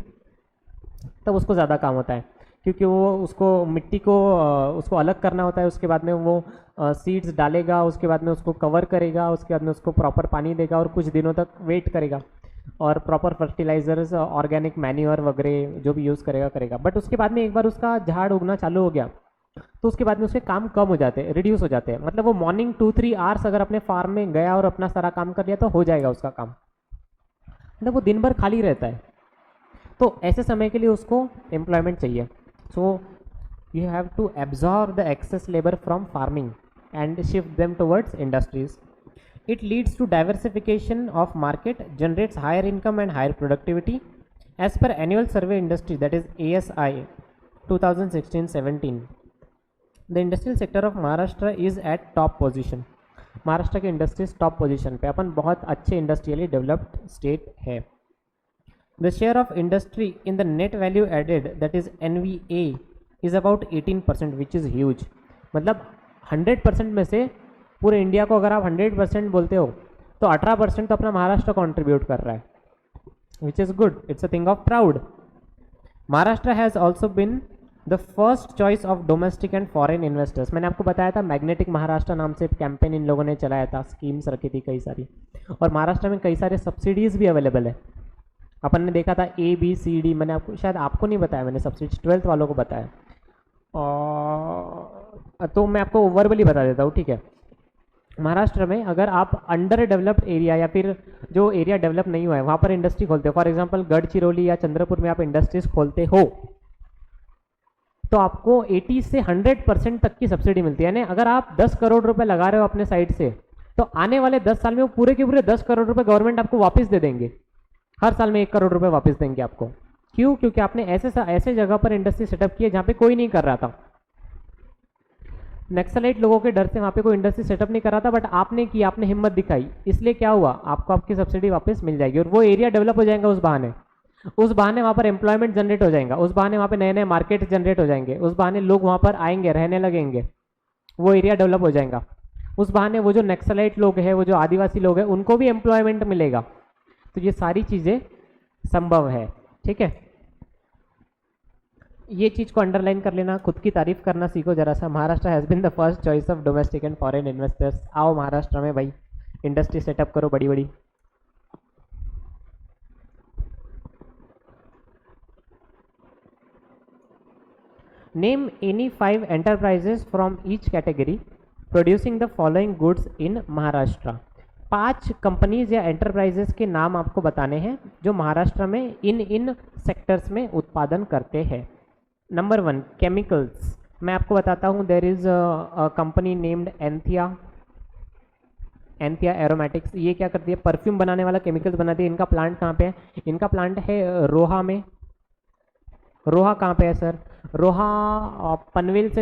तब उसको ज़्यादा काम होता है क्योंकि वो उसको मिट्टी को उसको अलग करना होता है। उसके बाद में वो सीड्स डालेगा, उसके बाद में उसको कवर करेगा, उसके बाद में उसको प्रॉपर पानी देगा और कुछ दिनों तक वेट करेगा और प्रॉपर फर्टिलाइजर्स, ऑर्गेनिक मैन्योर वगैरह जो भी यूज़ करेगा। बट उसके बाद में एक बार उसका झाड़ उगना चालू हो गया तो उसके बाद में उसके काम कम हो जाते हैं, रिड्यूस हो जाते हैं। मतलब वो मॉर्निंग 2-3 आवर्स अगर अपने फार्म में गया और अपना सारा काम कर लिया तो हो जाएगा उसका काम, मतलब वो दिन भर खाली रहता है। तो ऐसे समय के लिए उसको एम्प्लॉयमेंट चाहिए। So you have to absorb the excess labour from farming and shift them towards industries. It leads to diversification of market, generates higher income and higher productivity. As per annual survey industry, that is ASI 2016-17, the industrial sector of Maharashtra is at top position. Maharashtra के industries top position पे, अपन बहुत अच्छे industrially developed state है। The share of industry in the net value added, that is NVA, is about 18%, which is huge. मतलब 100% में से पूरे India को अगर आप 100% बोलते हो तो 18% तो अपना महाराष्ट्र कंट्रीब्यूट कर रहा है, which is good, it's a thing of proud. Maharashtra has also been the first choice of domestic and foreign investors. मैंने आपको बताया था मैग्नेटिक महाराष्ट्र नाम से कैंपेन इन लोगों ने चलाया था, स्कीम्स रखी थी कई सारी, और महाराष्ट्र में कई सारे सब्सिडीज़ भी अवेलेबल है। अपन ने देखा था ABCD, मैंने आपको शायद आपको नहीं बताया, मैंने सब्सिडी 12th वालों को बताया, और तो मैं आपको ओवरऑली बता देता हूँ, ठीक है। महाराष्ट्र में अगर आप अंडर डेवलप्ड एरिया या फिर जो एरिया डेवलप नहीं हुआ है वहाँ पर इंडस्ट्री खोलते हो, फॉर एग्जांपल गढ़चिरौली या चंद्रपुर में आप इंडस्ट्रीज खोलते हो तो आपको 80 से 100% तक की सब्सिडी मिलती है। यानी अगर आप 10 करोड़ रुपए लगा रहे हो अपने साइड से तो आने वाले 10 साल में वो पूरे के पूरे 10 करोड़ रुपए गवर्नमेंट आपको वापस दे देंगे। हर साल में 1 करोड़ रुपए वापस देंगे आपको। क्यों? क्योंकि आपने ऐसे जगह पर इंडस्ट्री सेटअप की है जहाँ पे कोई नहीं कर रहा था। नक्सलाइट लोगों के डर से वहाँ पे कोई इंडस्ट्री सेटअप नहीं कर रहा था, बट आपने की, आपने हिम्मत दिखाई, इसलिए क्या हुआ, आपको आपकी सब्सिडी वापस मिल जाएगी और वो एरिया डेवलप हो जाएगा। उस बहाने वहाँ पर एम्प्लॉयमेंट जनरेट हो जाएगा, उस बहाने वहाँ पे नए नए मार्केट जनरेट हो जाएंगे, उस बहाने लोग वहाँ पर आएंगे, रहने लगेंगे, वो एरिया डेवलप हो जाएगा। उस बहाने वो जो नक्सलाइट लोग हैं, वो जो आदिवासी लोग हैं, उनको भी एम्प्लॉयमेंट मिलेगा। तो ये सारी चीज़ें संभव है, ठीक है। ये चीज़ को अंडरलाइन कर लेना, खुद की तारीफ करना सीखो जरा सा। Maharashtra has been the first choice of domestic and foreign investors. आओ महाराष्ट्र में भाई इंडस्ट्री सेटअप करो बड़ी बड़ी। Name any 5 enterprises from each category producing the following goods in Maharashtra. 5 companies या एंटरप्राइजेस के नाम आपको बताने हैं जो महाराष्ट्र में इन सेक्टर्स में उत्पादन करते हैं। Number 1 chemicals. मैं आपको बताता हूँ, there is a company named Anthea Aromatics. ये क्या करती है, परफ्यूम बनाने वाला केमिकल्स बनाती है। इनका प्लांट कहाँ पे है? इनका प्लांट है रोहा में। रोहा कहाँ पे है सर? रोहा पनवेल से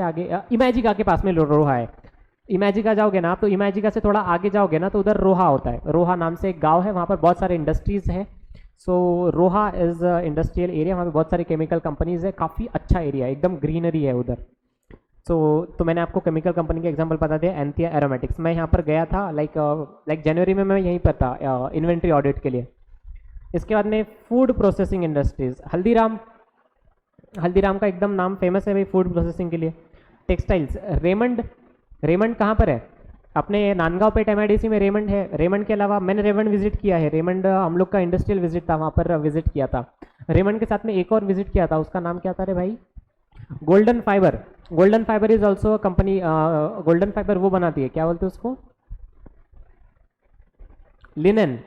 आगे, इमेजिका के पास में रोहा है। इमेजिका जाओगे ना आप, तो इमेजिका से थोड़ा आगे जाओगे ना तो उधर रोहा होता है। रोहा नाम से एक गांव है, वहाँ पर बहुत सारे इंडस्ट्रीज है। सो रोहा इज इंडस्ट्रियल एरिया, वहाँ पे बहुत सारी केमिकल कंपनीज है। काफ़ी अच्छा एरिया है, एकदम ग्रीनरी है उधर। तो मैंने आपको केमिकल कंपनी के एग्जांपल बता दिया, एंथिया एरोमेटिक्स। मैं यहाँ पर गया था लाइक जनवरी में, मैं यहीं पर था इन्वेंट्री ऑडिट के लिए। इसके बाद में फूड प्रोसेसिंग इंडस्ट्रीज, हल्दीराम का एकदम नाम फेमस है भाई फूड प्रोसेसिंग के लिए। टेक्सटाइल्स, रेमंड, रेमंड कहाँ पर है? अपने नांदगांव पेट एमआईडीसी में रेमंड है। रेमंड के अलावा मैंने रेमंड विजिट किया है। रेमंड हम लोग का इंडस्ट्रियल विजिट था, वहाँ पर विजिट किया था। रेमंड के साथ में एक और विजिट किया था, उसका नाम क्या था रे भाई? Golden fibre. Golden fibre is also company. Golden fibre वो बनाती है, क्या बोलते हैं उसको? लिनन।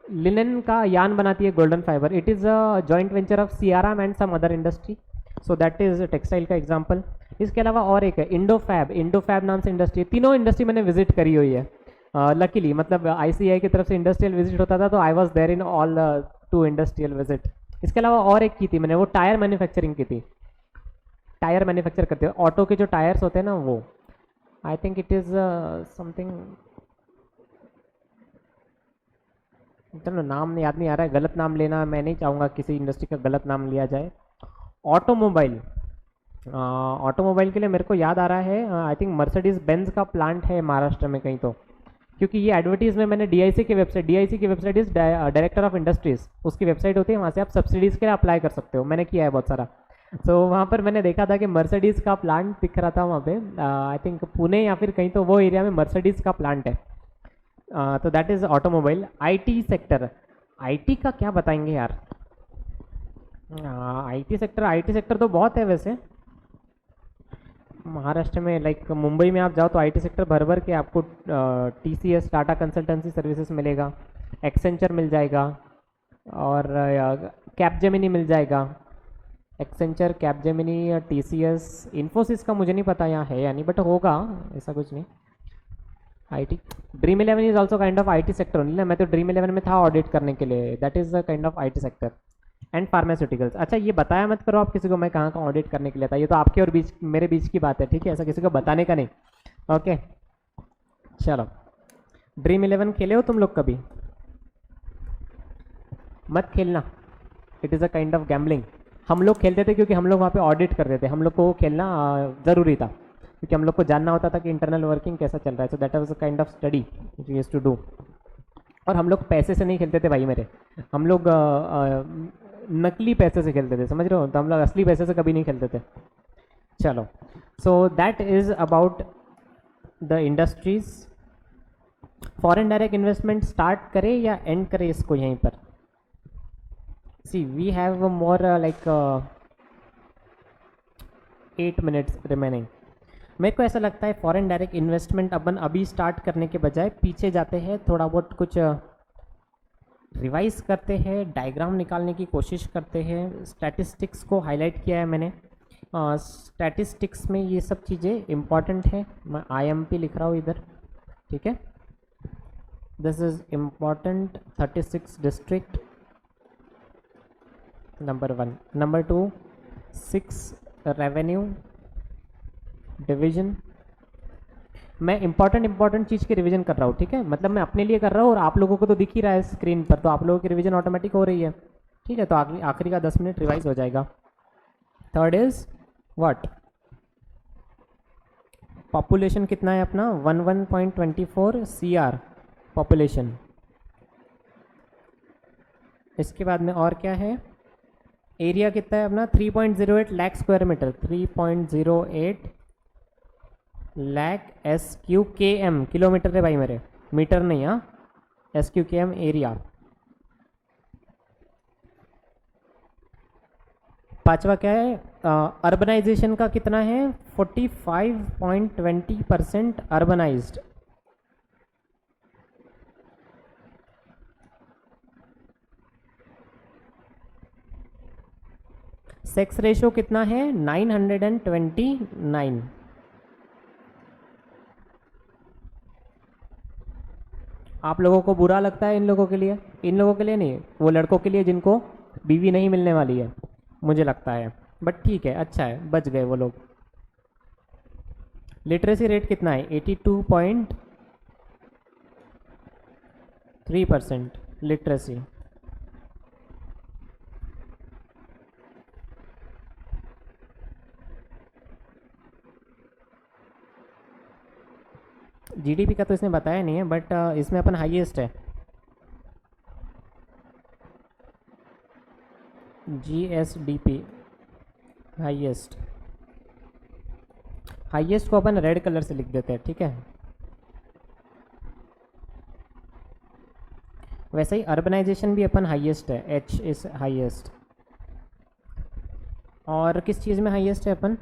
लिनन का यान बनाती है golden fibre. It is a joint venture of Siyaram and some other industry. So that is textile का एग्जाम्पल। इसके अलावा और एक है इंडोफैब। इंडोफैब नाम से इंडस्ट्री, तीनों इंडस्ट्री मैंने विजिट करी हुई है लकीली। मतलब आईसीआई की तरफ से इंडस्ट्रियल विजिट होता था, तो I was there in all two industrial visit. इसके अलावा और एक की थी मैंने, वो टायर मैन्युफैक्चरिंग की थी। टायर मैन्युफैक्चर करते हैं, ऑटो के जो टायर्स होते हैं ना वो। I think it is something, चलो नाम याद नहीं आ रहा है, गलत नाम लेना मैं नहीं चाहूँगा, किसी इंडस्ट्री का गलत नाम लिया जाए। ऑटोमोबाइल, ऑटोमोबाइल के लिए मेरे को याद आ रहा है, आई थिंक मर्सिडीज बेंज का प्लांट है महाराष्ट्र में कहीं तो, क्योंकि ये एडवर्टीज में मैंने डीआईसी की वेबसाइट, डीआईसी की website is director of industries, उसकी वेबसाइट होती है, वहाँ से आप सब्सिडीज़ के लिए अप्लाई कर सकते हो। मैंने किया है बहुत सारा। तो वहाँ पर मैंने देखा था कि मर्सिडीज़ का प्लांट दिख रहा था वहाँ पे, आई थिंक पुणे या फिर कहीं तो वो एरिया में मर्सिडीज़ का प्लांट है। तो that is automobile. IT sector, IT का क्या बताएंगे यार? आईटी सेक्टर तो बहुत है वैसे महाराष्ट्र में। लाइक मुंबई में आप जाओ तो आईटी सेक्टर भर भर के आपको टीसीएस, टाटा कंसल्टेंसी सर्विसेज मिलेगा, एक्सेंचर मिल जाएगा, और कैपजेमिनी मिल जाएगा। एक्सेंचर, कैपजेमिनी, टीसीएस, इन्फोसिस का मुझे नहीं पता यहाँ है या नहीं, बट होगा, ऐसा कुछ नहीं। IT, dream eleven is also kind of IT sector only ना। मैं तो ड्रीम इलेवन में था ऑडिट करने के लिए, that is a kind of IT sector. And pharmaceuticals. अच्छा ये बताया मत करो आप किसी को मैं कहाँ कहाँ ऑडिट करने के लिए था, ये तो आपके और बीच, मेरे बीच की बात है, ठीक है? ऐसा किसी को बताने का नहीं। ओके चलो, ड्रीम इलेवन खेले हो तुम लोग कभी? मत खेलना, it is a kind of gambling. हम लोग खेलते थे क्योंकि हम लोग वहाँ पे ऑडिट करते थे, हम लोग को खेलना ज़रूरी था, क्योंकि हम लोग को जानना होता था कि इंटरनल वर्किंग कैसा चल रहा है। So that was a kind of study which we used to do. और हम लोग पैसे से नहीं खेलते थे भाई मेरे, हम लोग नकली पैसे से खेलते थे, समझ रहे हो? तो हम लोग असली पैसे से कभी नहीं खेलते थे। चलो, so that is about the industries. Foreign direct investment start करें या एंड करें इसको यहीं पर? See we have more like 8 minutes remaining. मेरे को ऐसा लगता है फॉरेन डायरेक्ट इन्वेस्टमेंट अपन अभी स्टार्ट करने के बजाय पीछे जाते हैं, थोड़ा बहुत कुछ रिवाइज करते हैं, डायग्राम निकालने की कोशिश करते हैं। स्टैटिस्टिक्स को हाईलाइट किया है मैंने। स्टैटिस्टिक्स में ये सब चीज़ें इम्पॉर्टेंट है। मैं आईएमपी लिख रहा हूँ इधर, ठीक है? This is important. 36 district, number 1। Number 2, 6 revenue division. मैं इंपॉर्टेंट चीज़ की रिवीजन कर रहा हूँ, ठीक है? मतलब मैं अपने लिए कर रहा हूँ और आप लोगों को तो दिख ही रहा है स्क्रीन पर, तो आप लोगों की रिवीजन ऑटोमेटिक हो रही है, ठीक है? तो आखिरी का 10 मिनट रिवाइज हो जाएगा। Third is what? पॉपुलेशन कितना है अपना? 11.24 CR पॉपुलेशन। इसके बाद में और क्या है? एरिया कितना है अपना? 3.08 lakh square metre. 3.08 lakh SQKM, kilometre है भाई मेरे, मीटर नहीं। हाँ, SQKM एरिया। पांचवा क्या है? अर्बनाइजेशन का कितना है? 45.20% अर्बनाइज्ड। सेक्स रेशो कितना है? 929। आप लोगों को बुरा लगता है इन लोगों के लिए? इन लोगों के लिए नहीं, वो लड़कों के लिए जिनको बीवी नहीं मिलने वाली है, मुझे लगता है। बट ठीक है, अच्छा है, बच गए वो लोग। लिटरेसी रेट कितना है? 82.3% लिटरेसी। जीडीपी का तो इसने बताया नहीं है, बट इसमें अपन हाईएस्ट है। GSDP highest. हाईएस्ट को अपन रेड कलर से लिख देते हैं, ठीक है। वैसे ही अर्बनाइजेशन भी अपन हाईएस्ट है, एच इज हाईएस्ट। और किस चीज़ में हाईएस्ट है अपन?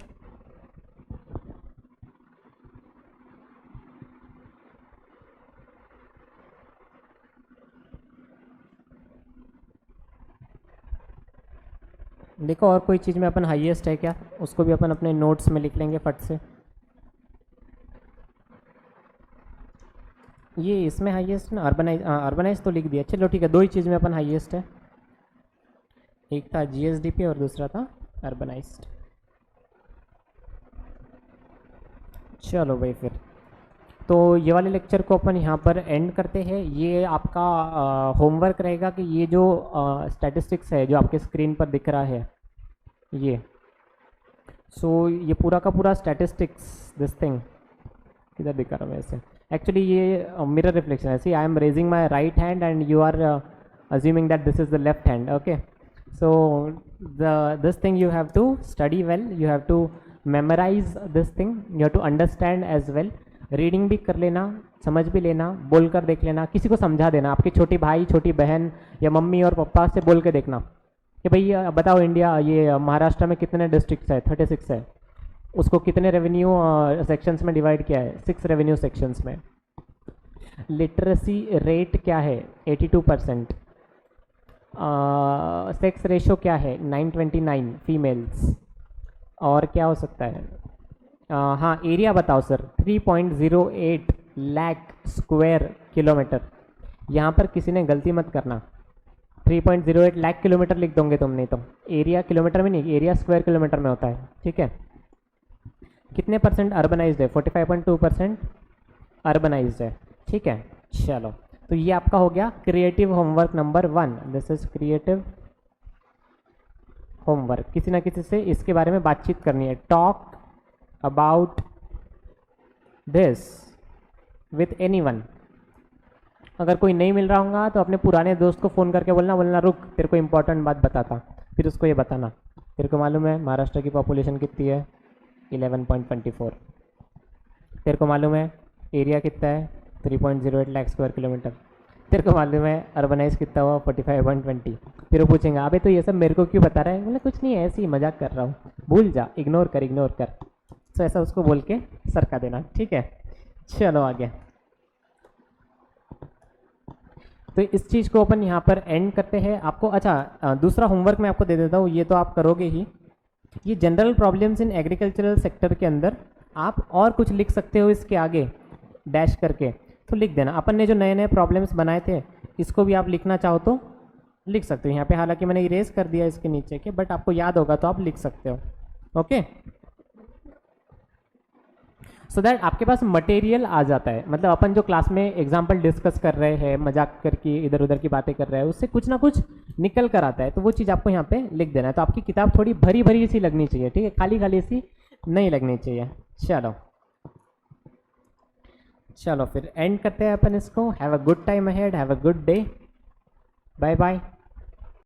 देखो और कोई चीज़ में अपन हाईएस्ट है क्या, उसको भी अपन अपने नोट्स में लिख लेंगे फट से। ये इसमें हाईएस्ट ना, अर्बनाइज तो लिख दिया, चलो ठीक है। दो ही चीज़ में अपन हाईएस्ट है, एक था जीएसडीपी और दूसरा था अर्बनाइज्ड। चलो भाई फिर तो ये वाले लेक्चर को अपन यहाँ पर एंड करते हैं। ये आपका होमवर्क रहेगा कि ये जो स्टैटिस्टिक्स है जो आपके स्क्रीन पर दिख रहा है ये, सो ये पूरा का पूरा स्टैटिस्टिक्स, दिस थिंग किधर दिखा रहा हूँ वैसे, एक्चुअली ये मिरर रिफ्लेक्शन है। See I am raising my right hand and you are assuming that this is the left hand, okay? So this thing you have to study well, you have to memorize this thing, you have to understand as well. Reading भी कर लेना, समझ भी लेना, बोल कर देख लेना, किसी को समझा देना, आपके छोटी भाई छोटी बहन या मम्मी और पापा से बोल के देखना कि भाई बताओ इंडिया ये महाराष्ट्र में कितने डिस्ट्रिक्ट्स है, 36 है, उसको कितने रेवेन्यू सेक्शंस में डिवाइड किया है, 6 रेवेन्यू सेक्शंस में। लिटरेसी रेट क्या है, 82%। सेक्स रेशो क्या है, 929 फीमेल्स। और क्या हो सकता है, हाँ एरिया बताओ सर, 3.08 लाख स्क्वायर किलोमीटर। यहाँ पर किसी ने गलती मत करना, 3.08 लाख किलोमीटर लिख दोगे तुम, नहीं तो एरिया किलोमीटर में नहीं, एरिया स्क्वायर किलोमीटर में होता है, ठीक है। कितने परसेंट अर्बनाइज्ड है, 45.2% अर्बनाइज्ड है, ठीक है। चलो तो ये आपका हो गया creative homework number 1। This is creative homework. किसी ना किसी से इसके बारे में बातचीत करनी है, talk about this with anyone. अगर कोई नहीं मिल रहा होगा तो अपने पुराने दोस्त को फ़ोन करके बोलना रुक तेरे को इंपॉर्टेंट बात बताता, फिर उसको ये बताना तेरे को मालूम है महाराष्ट्र की पॉपुलेशन कितनी है, 11.24। तेरे को मालूम है एरिया कितना है, 3.08 लाख स्क्वायर किलोमीटर। तेरे को मालूम है अर्बनाइज कितना हुआ, 45.20। फिर वो पूछेंगे अबे तो ये सब मेरे को क्यों बता रहा है, बोले कुछ नहीं है ऐसे ही मजाक कर रहा हूँ, भूल जा, इग्नोर कर। तो ऐसा उसको बोल के सरका देना, ठीक है। चलो आगे, तो इस चीज़ को अपन यहाँ पर एंड करते हैं। आपको अच्छा दूसरा होमवर्क मैं आपको दे देता हूँ, ये तो आप करोगे ही। ये general problems in agricultural sector के अंदर आप और कुछ लिख सकते हो इसके आगे डैश करके, तो लिख देना। अपन ने जो नए नए प्रॉब्लम्स बनाए थे इसको भी आप लिखना चाहो तो लिख सकते हो यहाँ पे, हालांकि मैंने इरेज कर दिया इसके नीचे के, बट आपको याद होगा तो आप लिख सकते हो, ओके। सो दैट आपके पास मटेरियल आ जाता है, मतलब अपन जो क्लास में एग्जाम्पल डिस्कस कर रहे हैं, मजाक करके इधर उधर की बातें कर रहे हैं, उससे कुछ ना कुछ निकल कर आता है, तो वो चीज़ आपको यहाँ पे लिख देना है। तो आपकी किताब थोड़ी भरी भरी सी लगनी चाहिए, ठीक है, खाली खाली सी नहीं लगनी चाहिए। चलो फिर एंड करते हैं अपन इसको। Have a good time ahead, have a good day, bye bye.